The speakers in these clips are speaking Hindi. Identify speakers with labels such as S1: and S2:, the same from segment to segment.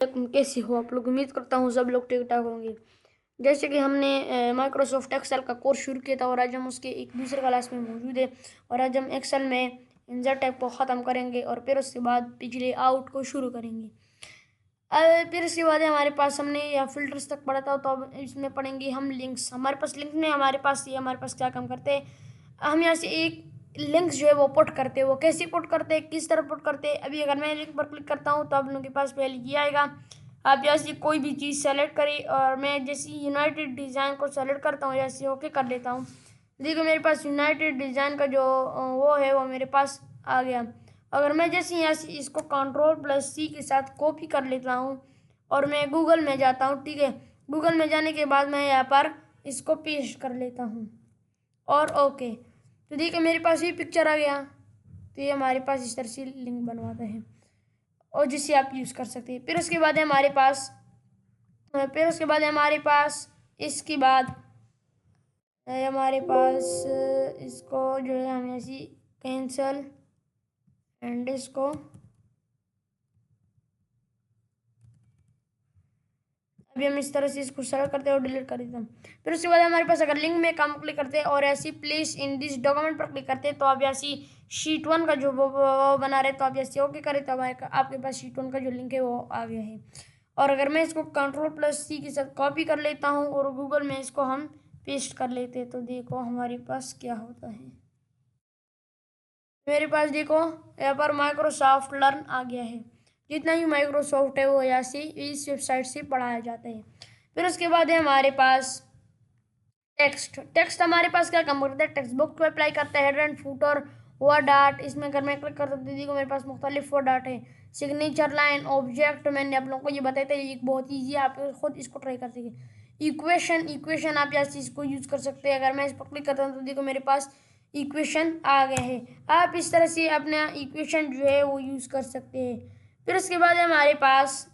S1: कैसे हो आप लोग। उम्मीद करता हूँ सब लोग ठीक ठाक होंगे। जैसे कि हमने माइक्रोसॉफ्ट एक्सेल का कोर्स शुरू किया था और आज हम उसके एक दूसरे क्लास में मौजूद है। और आज हम एक्सेल में इंसर्ट टैब को ख़त्म करेंगे और फिर उसके बाद पिछले आउट को शुरू करेंगे। फिर इसके बाद हमारे पास हमने या फिल्टर्स तक पढ़ा था, तो अब इसमें पढ़ेंगे हम लिंक्स। हमारे पास लिंक में हमारे पास क्या काम करते हैं। हम यहाँ से एक लिंक्स जो है वो पुट करते हैं। वो कैसे पुट करते हैं, किस तरह पुट करते हैं। अभी अगर मैं लिंक पर क्लिक करता हूँ तो आप लोगों के पास पहले ये आएगा। आप यहाँ से कोई भी चीज़ सेलेक्ट करें और मैं जैसे यूनाइटेड डिज़ाइन को सेलेक्ट करता हूँ, जैसे ओके कर लेता हूँ। देखो मेरे पास यूनाइटेड डिज़ाइन का जो वो है वो मेरे पास आ गया। अगर मैं जैसे यहाँ से इसको Ctrl+C के साथ कॉपी कर लेता हूँ और मैं गूगल में जाता हूँ, ठीक है। गूगल में जाने के बाद मैं यहाँ पर इसको पेस्ट कर लेता हूँ और ओके, तो देखिए मेरे पास ये पिक्चर आ गया। तो ये हमारे पास इस तरह से लिंक बनवाता है और जिसे आप यूज़ कर सकते हैं। फिर उसके बाद है हमारे पास इसके बाद है हमारे पास इसको जो है हम ऐसी कैंसल एंड इसको अभी हम इस तरह से इसको सेलेक्ट करते हैं और डिलीट कर देते हैं। फिर उसके बाद हमारे पास अगर लिंक में काम क्लिक करते हैं और ऐसी प्लेस इन दिस डॉक्यूमेंट पर क्लिक करते हैं तो आप ऐसी शीट 1 का जो वो बना रहे, तो आप ऐसे ओके करें तो आपके पास शीट 1 का जो लिंक है वो आ गया है। और अगर मैं इसको Ctrl+C के साथ कॉपी कर लेता हूँ और गूगल में इसको हम पेस्ट कर लेते हैं, तो देखो हमारे पास क्या होता है। मेरे पास देखो यहाँ पर माइक्रोसॉफ्ट लर्न आ गया है। जितना भी माइक्रोसॉफ्ट है वो यहाँ से इस वेबसाइट से पढ़ाया जाता है। फिर उसके बाद है हमारे पास टेक्स्ट हमारे पास क्या काम करता है, टेक्स्ट बुक को अप्लाई करता है। Header and footer word art, इसमें अगर मैं क्लिक करता हूँ दीदी को मेरे पास मुख्तलिफ वर्ड आर्ट है। सिग्नेचर लाइन ऑब्जेक्ट, मैंने आप लोगों को ये बताया था, ये बहुत ईजी है, आप खुद इसको ट्राई कर सकें। इक्वेशन आप यहाँ से इसको यूज़ कर सकते हैं। अगर मैं इस पर क्लिक करता हूँ तो देखो मेरे पास इक्वेशन आ गए हैं। आप इस तरह से अपना इक्वेशन जो है वो यूज़ कर सकते हैं। फिर उसके बाद है हमारे पास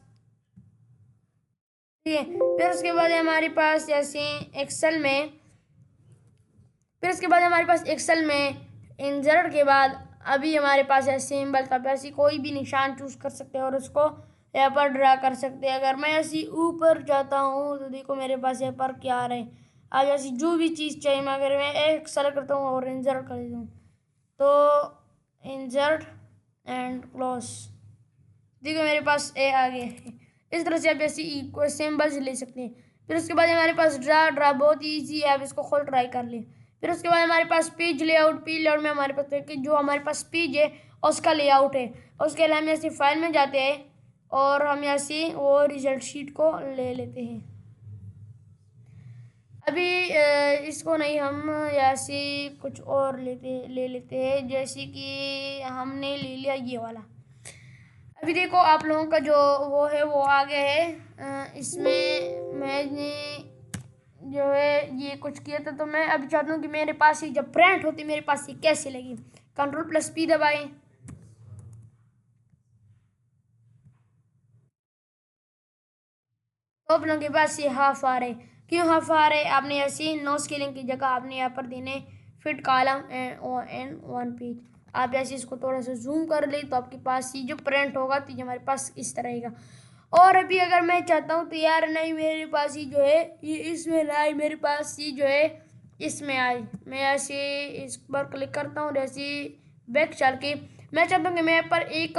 S1: ठीक है। फिर उसके बाद है हमारे पास जैसे एक्सेल में फिर उसके बाद हमारे पास एक्सेल में इंसर्ट के बाद अभी हमारे पास है सिंबल, तब ऐसी कोई भी निशान चूज़ कर सकते हैं और उसको यहाँ पर ड्रा कर सकते हैं। अगर मैं ऐसी ऊपर जाता हूँ तो देखो मेरे पास यहाँ पर क्या आ रहा है। आज ऐसी जो भी चीज़ चाहिए, मैं अगर मैं एक सेलेक्ट करता हूँ और इंसर्ट कर देता हूँ तो इंसर्ट एंड क्लोज, देखो मेरे पास ए आ गया है। इस तरह से आप ऐसी सिंबल्स ले सकते हैं। फिर उसके बाद हमारे पास ड्रा बहुत ईजी है, आप इसको खुद ट्राई कर लें। फिर उसके बाद हमारे पास पेज लेआउट में हमारे पास जो हमारे पास पेज है उसका लेआउट है। उसके लिए हम ऐसे फाइल में जाते हैं और हम यहाँ से वो रिजल्ट शीट को ले लेते हैं। अभी इसको नहीं, हम यहाँ से कुछ और ले लेते हैं, जैसे कि हमने ले लिया ये वाला। अभी देखो आप लोगों का जो वो है वो आ गया है। इसमें मैंने जो है ये कुछ किया था, तो मैं अभी चाहता हूँ कि मेरे पास ही जब प्रिंट होती मेरे पास ये कैसे लगी। Ctrl+P दबाएं तो आप लोगों के पास ये हाफ आ रहे। क्यों हाफ आ रहे, आपने ऐसे नो स्केलिंग की जगह आपने यहाँ पर देने fit column and one page. आप ऐसे इसको थोड़ा सा जूम कर ले तो आपके पास ये जो प्रिंट होगा तो ये हमारे पास इस तरह का। और अभी अगर मैं चाहता हूँ तो यार नहीं मेरे पास ये जो है ये इसमें ना आए, मेरे पास ये जो है इसमें आए, मैं ऐसे इस पर क्लिक करता हूँ। जैसे बैक चल के मैं चाहता हूँ कि मैं यहाँ पर एक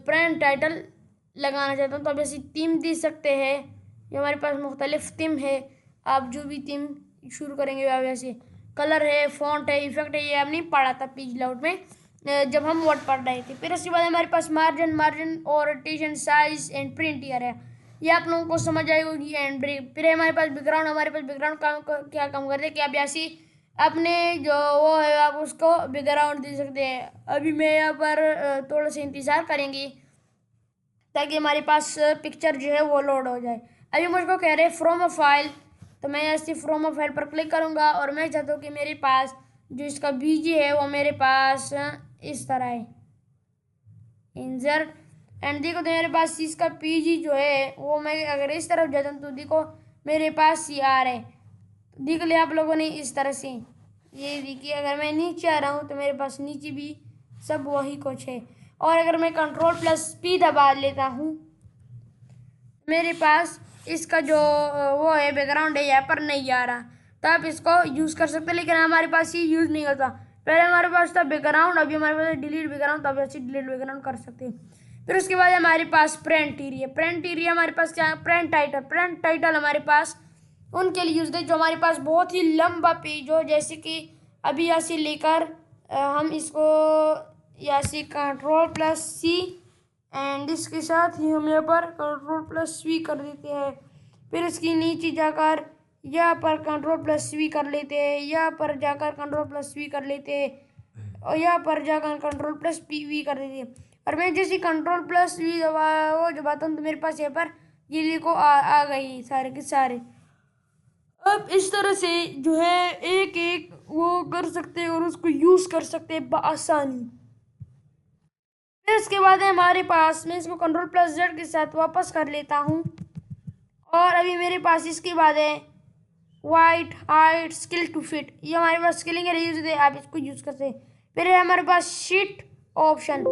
S1: प्रिंट टाइटल लगाना चाहता हूँ, तो आप ऐसी थीम दे सकते हैं। ये हमारे पास मुख्तलिफ थीम है, आप जो भी थीम शुरू करेंगे आप ऐसे कलर है, फॉन्ट है, इफेक्ट है, ये आप नहीं पढ़ा था पेज लेआउट में जब हम वर्ड पढ़ रहे थे। फिर उसके बाद हमारे पास मार्जिन और rotation size and print year है, ये आप लोगों को समझ आई होगी। एंड ब्रेक, फिर हमारे पास बैकग्राउंड क्या काम करते हैं कि आप ऐसी अपने जो वो है आप उसको बैकग्राउंड दे सकते हैं। अभी मैं यहाँ पर थोड़ा सा इंतज़ार करेंगे ताकि हमारे पास पिक्चर जो है वो लोड हो जाए। अभी मुझको कह रहे हैं फ्रॉम अ फाइल, तो मैं ऐसे फ्रॉम अ फाइल पर क्लिक करूँगा और मैं चाहता हूँ कि मेरे पास जो इसका बीजी है वो मेरे पास इस तरह है। इंसर्ट एंड देखो तो मेरे पास इसका पीजी जो है वो मैं अगर इस तरफ जाता हूँ तो देखो मेरे पास ये आ रहा है। देख लिया आप लोगों ने इस तरह से, ये देखिए अगर मैं नीचे आ रहा हूँ तो मेरे पास नीचे भी सब वही कुछ है। और अगर मैं Ctrl+P दबा लेता हूँ मेरे पास इसका जो वो है बैकग्राउंड है यहाँ पर नहीं आ रहा, तो आप इसको यूज़ कर सकते हैं, लेकिन हमारे पास ये यूज़ नहीं होता। पहले हमारे पास था बैकग्राउंड, अभी हमारे पास डिलीट बैकग्राउंड, तो अभी ऐसे डिलीट बैकग्राउंड कर सकते हैं। फिर उसके बाद हमारे पास प्रिंट एरिया। प्रिंट एरिया हमारे पास क्या है? Print title. प्रिंट टाइटल हमारे पास उनके लिए यूज है जो हमारे पास बहुत ही लंबा पेज हो, जैसे कि अभी यहाँ से लेकर हम इसको यहाँ से Ctrl+C एंड इसके साथ ही हम यहाँ पर Ctrl+V कर देते हैं। फिर इसकी नीचे जाकर यहाँ पर Ctrl+V कर लेते हैं, यहाँ पर जाकर Ctrl+V कर लेते हैं, और यहाँ पर जाकर Ctrl+V कर देते हैं। और मैं जैसे Ctrl+V दबाता हूँ तो मेरे पास यहाँ पर ये लिखो आ गई सारे के सारे। अब इस तरह से जो है एक एक वो कर सकते हैं और उसको यूज कर सकते हैं बआसानी। फिर इसके बाद है हमारे पास, मैं इसको Ctrl+Z के साथ वापस कर लेता हूँ, और अभी मेरे पास इसके बाद है width height scale to fit. ये हमारे पास स्किलिंग है, यूज है, आप इसको यूज कर सकते हैं। फिर है हमारे पास sheet option,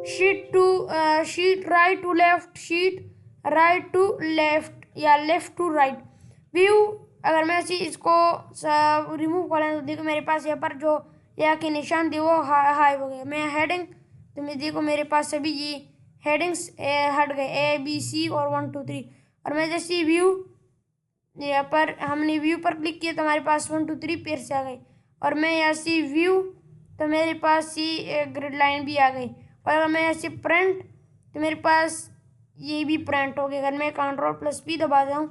S1: sheet right to left, sheet right to left या लेफ्ट टू राइट। व्यू, अगर मैं इसको रिमूव कर लें तो देखो मेरे पास यहाँ पर जो यहाँ के निशान थे वो हाई हो गए। मैं हेडिंग, तो मैं देखो मेरे पास सभी ये हेडिंग्स हट गए, ABC और 1 2 3। और मैं जैसे व्यू, यहाँ पर हमने व्यू पर क्लिक किया तो हमारे पास 1 2 3 पेड़ से आ गए। और मैं यहाँ से व्यू, तो मेरे पास ये ग्रिड लाइन भी आ गई। और अगर मैं ऐसे प्रिंट, तो मेरे पास ये भी प्रिंट हो गया। अगर मैं Ctrl+P दबा दूँ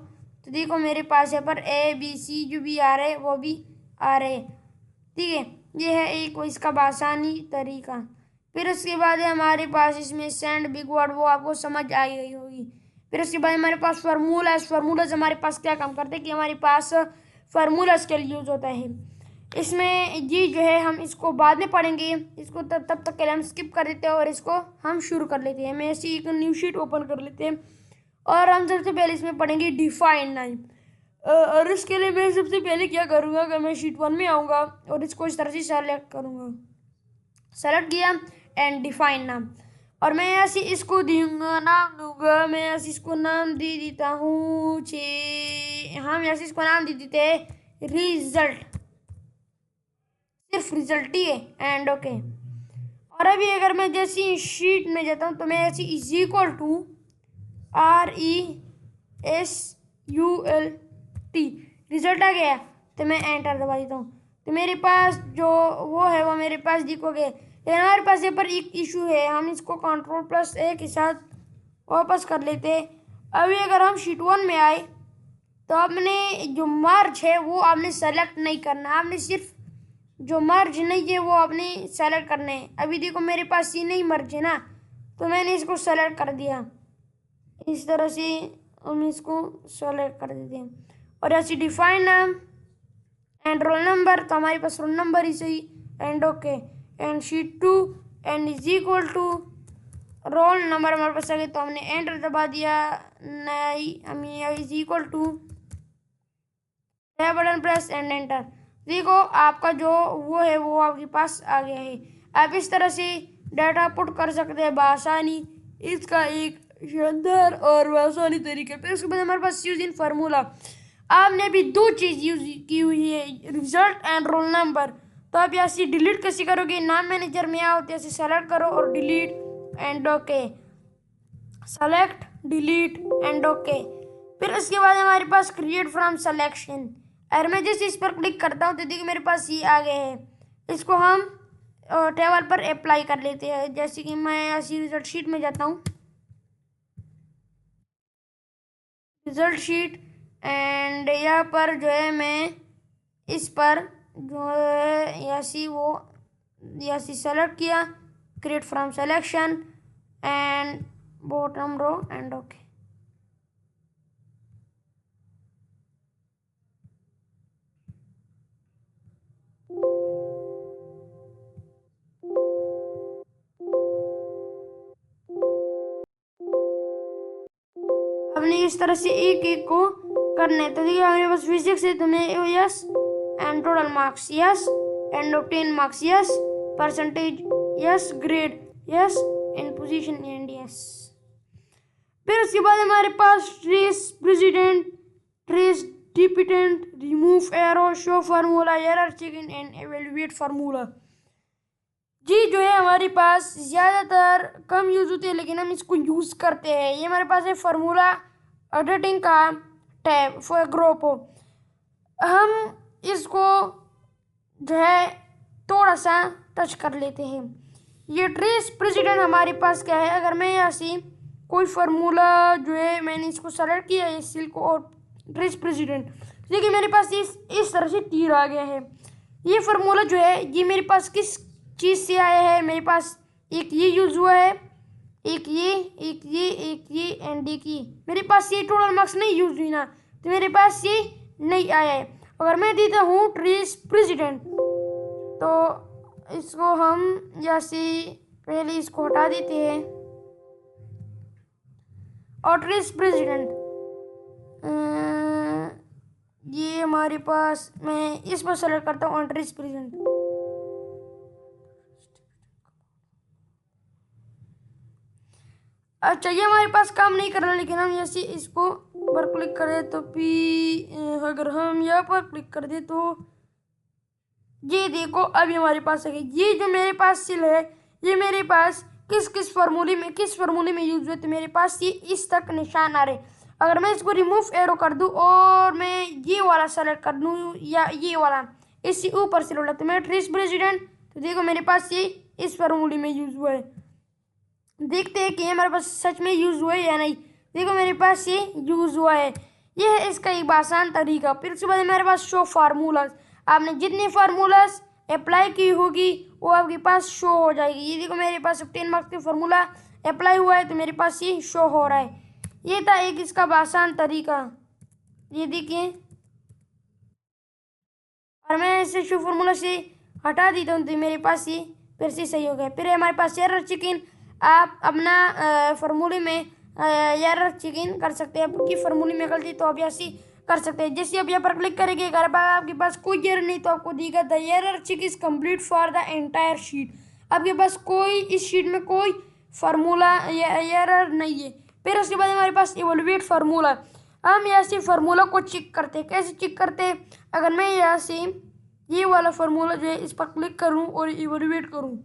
S1: तो देखो मेरे पास यहाँ पर ABC जो भी आ रहे हैं वो भी आ रहे हैं। ठीक है, ये है एक इसका आसानी तरीका। फिर उसके बाद है हमारे पास इसमें सेंड बिग वर्ड, वो आपको समझ आई गई होगी। फिर उसके बाद हमारे पास फार्मूलाज। फार्मूलाज हमारे पास क्या काम करते हैं कि हमारे पास फार्मूलाज के लिए यूज होता है। इसमें ये जो है हम इसको बाद में पढ़ेंगे, इसको तब तक के लिए हम स्किप कर देते हैं और इसको हम शुरू कर लेते हैं। मैं ऐसी एक न्यू शीट ओपन कर लेते हैं और हम सबसे पहले इसमें पढ़ेंगे डिफाइन नाम। और इसके लिए मैं सबसे पहले क्या करूँगा कि मैं शीट 1 में आऊँगा और इसको इस तरह से सेलेक्ट करूँगा। सेलेक्ट किया एंड डिफाइन नाम, और मैं ऐसे इसको दूंगा नाम दूंगा, मैं ऐसे इसको नाम दे देता हूँ हम ऐसे इसको नाम दे देते हैं रिजल्ट, सिर्फ रिजल्ट ही है एंड ओके। और अभी अगर मैं जैसी शीट में जाता हूँ तो मैं ऐसे is equal to RESULT result आ गया, तो मैं एंटर दबा देता हूँ। तो मेरे पास जो वो है वो मेरे पास दिखोगे। लेकिन हमारे पास यहाँ पर एक इशू है, हम इसको Ctrl+A के साथ वापस कर लेते। अभी अगर हम शीट 1 में आए तो आपने जो मर्ज है वो आपने सेलेक्ट नहीं करना, आपने सिर्फ जो मर्ज नहीं है वो आपने सेलेक्ट करना है। अभी देखो मेरे पास ये नहीं मर्ज है ना, तो मैंने इसको सेलेक्ट कर दिया। इस तरह से हम इसको सेलेक्ट कर देते हैं। और ऐसे डिफाइन नाम एंड रोल नंबर, तो हमारे पास रोल नंबर ही सही and okay. And sheet 2 and is equal to roll number हमारे पास आ गए, तो हमने एंटर दबा दिया। नहीं, हम is equal to button press and enter. देखो आपका जो वो है वो आपके पास आ गया है। आप इस तरह से डाटा पुट कर सकते हैं बआसानी, इसका एक शानदार और आसानी तरीके। फिर उसके बाद हमारे पास यूज इन फार्मूला, आपने भी दो चीज़ यूज की हुई है, रिजल्ट एंड रोल नंबर। तो आप यहाँ से डिलीट कैसे करोगे, नाम मैनेजर में आओ, तो ऐसे सेलेक्ट करो और delete and okay, select delete and okay. फिर उसके बाद हमारे पास क्रिएट फ्रॉम सिलेक्शन, अगर मैं जैसे इस पर क्लिक करता हूँ तो देखिए मेरे पास ये आ गए हैं। इसको हम टेबल पर अप्लाई कर लेते हैं। जैसे कि मैं ऐसी रिजल्ट शीट में जाता हूँ, रिजल्ट शीट, एंड यहाँ पर जो है मैं इस पर जो है ऐसी वो ऐसी सेलेक्ट किया, create from selection and bottom row and okay. हमने इस तरह से एक एक को करने, तो देखिए हमारे पास फिजिक्स है, तो मैं yes and total marks yes and obtain marks yes, percentage yes, grade yes and position and yes. फिर उसके बाद हमारे पास trace precedent, trace dependent, remove arrow, show formula, error check in and evaluate formula. जी जो है हमारे पास ज़्यादातर कम यूज़ होते हैं लेकिन हम इसको यूज़ करते हैं। ये हमारे पास है फार्मूला एडिटिंग का टैब फॉर ग्रुप। हम इसको जो है थोड़ा सा टच कर लेते हैं। ये ट्रेस प्रेसिडेंट हमारे पास क्या है, अगर मैं यहाँ से कोई फार्मूला जो है मैंने इसको सेलेक्ट किया है सिल्क और ट्रेस प्रेसिडेंट, देखिए मेरे पास इस तरह से तीर आ गया है। ये फार्मूला जो है ये मेरे पास किस चीज़ से आया है, मेरे पास एक ये यूज़ हुआ है, एक ये एंड एक ये। मेरे पास ये टोटल मार्क्स नहीं यूज हुई ना, तो मेरे पास ये नहीं आया है। अगर मैं देता हूँ ट्रेस प्रेसिडेंट तो इसको हम यहाँ से पहले इसको हटा देते हैं और ट्रेस प्रेसिडेंट ये हमारे पास, मैं इस पर सेलेक्ट करता हूँ ट्रेस प्रेसिडेंट। अच्छा ये हमारे पास काम नहीं कर रहा, लेकिन हम जैसे इसको पर क्लिक करें तो भी अगर हम यहाँ पर क्लिक कर दे तो ये देखो अभी हमारे पास है। ये जो मेरे पास सिल है ये मेरे पास किस फार्मूले में यूज हुए, तो मेरे पास ये इस तक निशान आ रहे। अगर मैं इसको रिमूव एरो कर दूँ और मैं ये वाला सेलेक्ट कर दूँ या ये वाला इससे ऊपर से लौटा, तो मैं ट्रेस प्रेसिडेंट, तो देखो मेरे पास ये इस फार्मूले में यूज हुआ है। देखते हैं कि हमारे पास सच में यूज़ हुआ है या नहीं। देखो मेरे पास ये यूज़ हुआ है। ये है इसका एक आसान तरीका। फिर उसके बाद हमारे पास शो फार्मूलाज, आपने जितने फार्मूलाज अप्लाई की होगी वो आपके पास शो हो जाएगी। ये देखो मेरे पास 10 मार्क्स का फार्मूला अप्लाई हुआ है तो मेरे पास ये शो हो रहा है। ये था एक इसका आसान तरीका, ये देखिए। और मैं इसे शो फार्मूला से हटा देता हूँ तो मेरे पास ये फिर से सही हो गया। फिर हमारे पास एरर चिकन, आप अपना फार्मूले में एरर चिकन कर सकते हैं। आपकी फार्मूले में गलती तो आप ऐसे कर सकते हैं। जैसे आप यहाँ पर क्लिक करेंगे, अगर आपके पास कोई एरर नहीं तो आपको दिखेगा the error check is complete for the entire sheet. आपके पास कोई इस शीट में कोई फार्मूला या एरर नहीं है। फिर उसके बाद हमारे पास इवोल्यूट फार्मूला, हम यहाँ से फार्मूला को चेक करते हैं। कैसे चेक करते हैं, अगर मैं यहाँ से ये वाला फार्मूला जो है इस पर क्लिक करूँ और इवोल्यूट करूँ,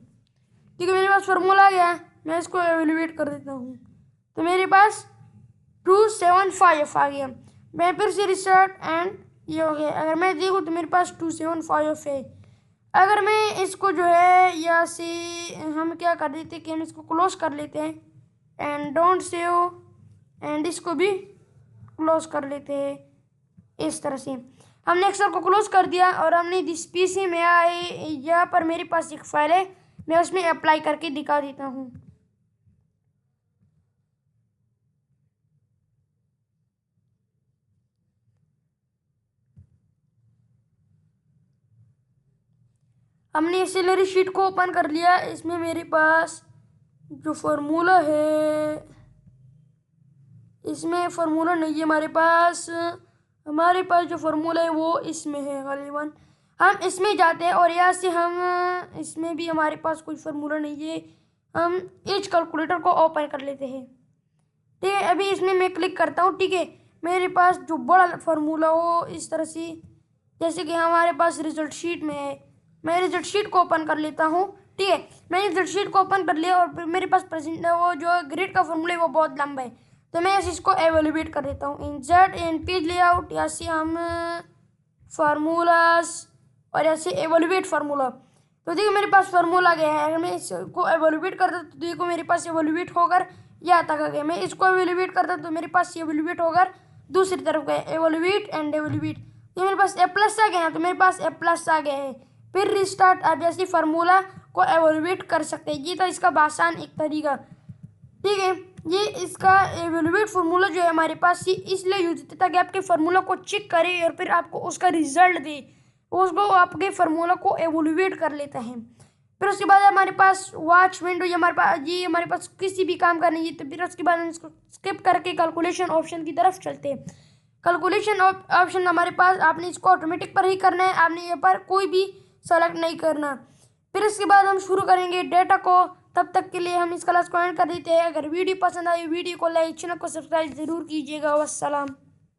S1: ठीक है मेरे पास फार्मूला आ गया। मैं इसको एवेल्यूएट कर देता हूँ तो मेरे पास 275 आ गया। मैं फिर से रिस्टार्ट एंड ये हो गया। अगर मैं देखूँ तो मेरे पास 275 है। अगर मैं इसको जो है यहाँ से हम क्या कर देते कि हम इसको क्लोज कर लेते हैं एंड डोंट सेव, एंड इसको भी क्लोज कर लेते हैं। इस तरह से हमने एक्सेल को क्लोज कर दिया और हमने जिस पीसी में आए, यहाँ पर मेरे पास एक फाइल है, मैं उसमें अप्लाई करके दिखा देता हूँ। हमने सैलरी शीट को ओपन कर लिया। इसमें मेरे पास जो फार्मूला है, इसमें फार्मूला नहीं है हमारे पास जो फार्मूला है वो इसमें है गालिबन। हम इसमें जाते हैं और यहाँ से हम इसमें भी हमारे पास कोई फार्मूला नहीं है। हम एज कैलकुलेटर को ओपन कर लेते हैं। ठीक है, अभी इसमें मैं क्लिक करता हूँ। ठीक है, मेरे पास जो बड़ा फार्मूला हो इस तरह से, जैसे कि हमारे पास रिजल्ट शीट में है, मैं रिजल्ट शीट को ओपन कर लेता हूँ। ठीक है, मैंने रिजल्ट शीट को ओपन कर लिया और मेरे पास प्रेजेंट वो जो ग्रेड का फॉर्मूला है वो बहुत लंबा है, तो मैं ऐसे इसको एवेल्यूएट कर देता हूँ। इंसर्ट इन पेज लेआउट, ऐसे हम फार्मूलाज और ऐसे एवेल्यूएट फार्मूला, तो देखो मेरे पास फार्मूला आ गया है। अगर मैं इसको एवेल्यूएट करता तो देखो मेरे पास एवेल्यूएट होकर यहाँ तक आ गया। मैं इसको एवेल्यूएट करता तो मेरे पास एवेल्यूएट होकर दूसरी तरफ गया, एवेल्यूएट एंड एवेल्यूएट। ये मेरे पास ए प्लस आ गया है तो मेरे पास ए प्लस आ गया है। फिर रिस्टार्ट, आप जैसे फार्मूला को एवेल्यूएट कर सकते हैं। ये था इसका आसान एक तरीका। ठीक है, ये इसका एवेल्यूएट फार्मूला जो है हमारे पास ये इसलिए यूज होता है ताकि आपके फार्मूला को चेक करे और फिर आपको उसका रिजल्ट दे, उसको आपके फार्मूला को एवेल्यूएट कर लेता है। फिर उसके बाद हमारे पास वॉच विंडो, ये हमारे पास किसी भी काम का नहीं है। तो फिर उसके बाद हम इसको स्किप करके कैलकुलेशन ऑप्शन की तरफ चलते हैं। कैलकुलेशन ऑप्शन हमारे पास, आपने इसको ऑटोमेटिक पर ही करना है, आपने यहाँ पर कोई भी सेलेक्ट नहीं करना। फिर इसके बाद हम शुरू करेंगे डेटा को तब तक के लिए हम इस क्लास को एंड कर देते हैं। अगर वीडियो पसंद आई वीडियो को लाइक, चैनल को सब्सक्राइब ज़रूर कीजिएगा। वस्सलाम।